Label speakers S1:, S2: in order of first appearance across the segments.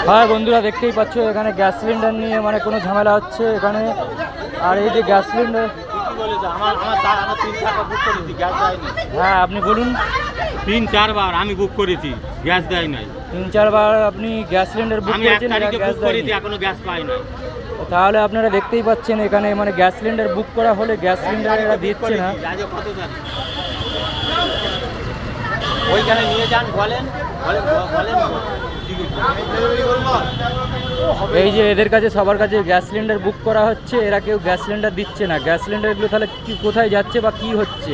S1: হ্যাঁ বন্ধুরা, দেখতেই পাচ্ছ এখানে গ্যাস সিলিন্ডার নিয়ে মানে কোনো ঝামেলা হচ্ছে এখানে। আর এই যে গ্যাস সিলিন্ডার, হ্যাঁ আপনি বলুন।
S2: 3-4 বার আমি বুক করেছি, গ্যাস দেয় নাই।
S1: 3-4 বার আপনি গ্যাস সিলিন্ডার বুক করেছেন, গ্যাস
S2: করেছি, এখনো গ্যাস পাই নাই।
S1: তাহলে আপনারা দেখতেই পাচ্ছেন এখানে মানে গ্যাস সিলিন্ডার বুক করা হলে গ্যাস সিলিন্ডার এরা দিচ্ছে না।
S2: ওইখানে নিয়ে যান, বলেন।
S1: এই যে এদের কাছে সবার কাছে গ্যাস সিলিন্ডার বুক করা হচ্ছে, এরা কেউ গ্যাস সিলিন্ডার দিচ্ছে না। গ্যাস সিলিন্ডারগুলো তাহলে কোথায় যাচ্ছে বা কি হচ্ছে?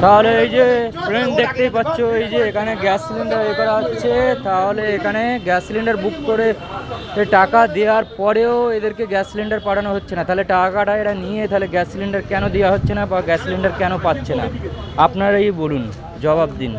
S1: তাহলে এই যে ফ্রেন্ড দেখতেই পাচ্ছ, এই যে এখানে গ্যাস সিলিন্ডার এ করা হচ্ছে। তাহলে এখানে গ্যাস সিলিন্ডার বুক করে টাকা দেওয়ার পরেও এদেরকে গ্যাস সিলিন্ডার পাঠানো হচ্ছে না। তাহলে টাকাটা এরা নিয়ে তাহলে গ্যাস সিলিন্ডার কেন দেওয়া হচ্ছে না বা গ্যাস সিলিন্ডার কেন পাচ্ছে না? আপনারাই বলুন, জবাব দিন।